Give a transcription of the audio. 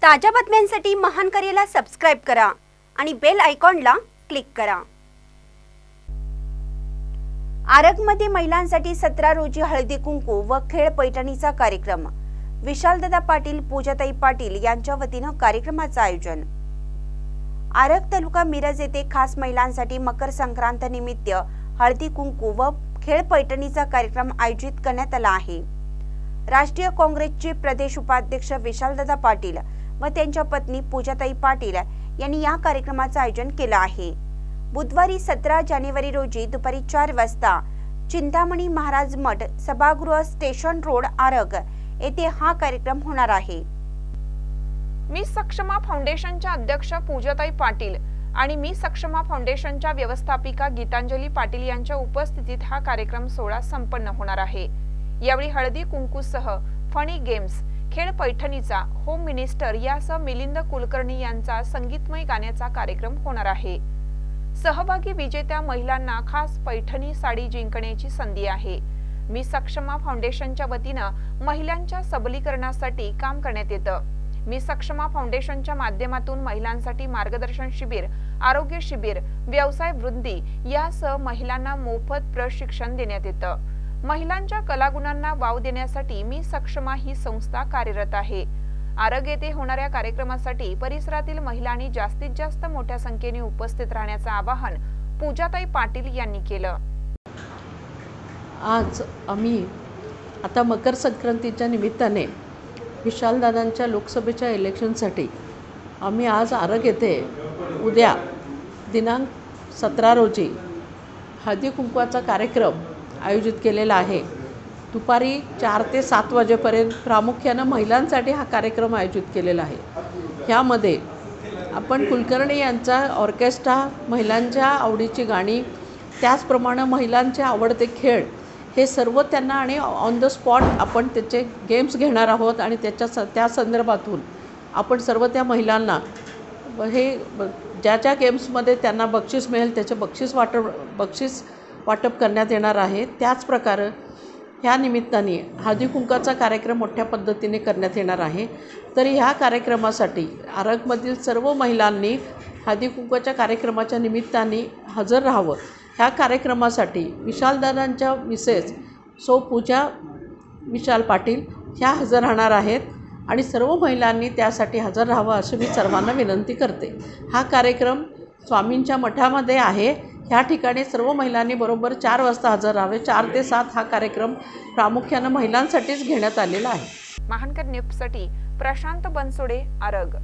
ताज्या बातम्यांसाठी महान करेला सबस्क्राइब करा आणि बेल आयकॉनला क्लिक करा। आरगमध्ये महिलांसाठी 17 रोजी हळदी कुंकू व खेळ पैठणीचा कार्यक्रम। विशालदादा पाटील, पूजाताई पाटील यांच्या वतीने कार्यक्रमाचे आयोजन। आरग तालुका मिरज येथे खास महिलांसाठी मकर संक्रांत निमित्त हळदी कुंकू व खेळ पैठणीचा कार्यक्रम आयोजित करण्यात आला आहे। राष्ट्रीय काँग्रेसचे प्रदेश उपाध्यक्ष विशालदादा पाटील व त्यांच्या पत्नी पूजाताई पाटील यांनी या कार्यक्रमाचे आयोजन केले आहे। बुधवारी 17 जानेवारी रोजी दुपारी 4 वाजता चिंतामणी महाराज मठ सभागृह स्टेशन रोड आरग येथे हा कार्यक्रम होणार आहे। मी सक्षमा फाउंडेशनच्या अध्यक्ष पूजाताई पाटील आणि मी सक्षमा फाउंडेशनच्या व्यवस्थापिका गीतांजली पाटील यांच्या उपस्थितीत हा कार्यक्रम सोहळा संपन्न होणार आहे। यावेळी हळदी कुंकूसह फनी गेम्स, खेळ पैठणीचा, होम मिनिस्टर यासह मिलिंद कुलकर्णी यांचा संगीतमय गाण्याचा कार्यक्रम होणार आहे। सहभागी विजेत्या महिलांना खास पैठणी साडी जिंकण्याची संधी आहे। मी सक्षमा फाउंडेशनच्या वतीने महिलांच्या सबलीकरणासाठी काम करण्यात येतं। मी सक्षमा फाउंडेशनच्या माध्यमातून महिलांसाठी मार्गदर्शन शिबिर, आरोग्य शिबिर, व्यवसाय वृद्धी यासह महिलांना मोफत प्रशिक्षण देण्यात येतं। महिलांच्या कलागुणांना वाव देण्यासाठी मी सक्षमा ही संस्था कार्यरत आहे। आरग येथे होणाऱ्या कार्यक्रमासाठी परिसरातील महिलांनी जास्तीत जास्त मोठ्या संख्येने उपस्थित राहण्याचे आवाहन पूजाताई पाटील यांनी केलं। आज आम्ही आता मकर संक्रांतीच्या निमित्ताने विशालदादांच्या लोकसभेच्या इलेक्शनसाठी आम्ही आज आरग येथे उद्या दिनांक 17 रोजी हळदी कुंकवाचा कार्यक्रम आयोजित केलेला आहे। दुपारी 4 ते 7 वाजेपर्यंत प्रामुख्याने महिलांसाठी हा कार्यक्रम आयोजित केलेला आहे। ह्यामध्ये आपण कुलकर्णी यांचा ऑर्केस्ट्रा, महिलांच्या आवडीची गाणी, त्याचप्रमाणे महिलांचे आवडते खेळ हे सर्व त्यांना आणि ऑन द स्पॉट आपण त्याचे गेम्स घेणार आहोत आणि त्या संदर्भातून आपण सर्व त्या महिलांना हे ज्या गेम्समध्ये त्यांना बक्षीस मिळेल त्याचे बक्षीस वाटप करण्यात येणार आहे। त्याचप्रकारे ह्या निमित्ताने हळदी कुंकाचा कार्यक्रम मोठ्या पद्धतीने करण्यात येणार आहे। तर ह्या कार्यक्रमासाठी आरगमधील सर्व महिलांनी हळदी कुंकाच्या कार्यक्रमाच्या निमित्ताने हजर राहावं। ह्या कार्यक्रमासाठी विशालदादांच्या मिसेस सो पूजा विशाल पाटील ह्या हजर राहणार आहेत आणि सर्व महिलांनी त्यासाठी हजर राहावं अशी मी सर्वांना विनंती करते। हा कार्यक्रम स्वामींच्या मठामध्ये आहे। ह्या ठिकाणी सर्व महिलांनी बरोबर 4 वाजता हजर राहावे। 4 ते 7 हा कार्यक्रम प्रामुख्याने महिलांसाठीच घेण्यात आलेला आहे। महानकर न्यूजसाठी प्रशांत बनसोडे, आरग।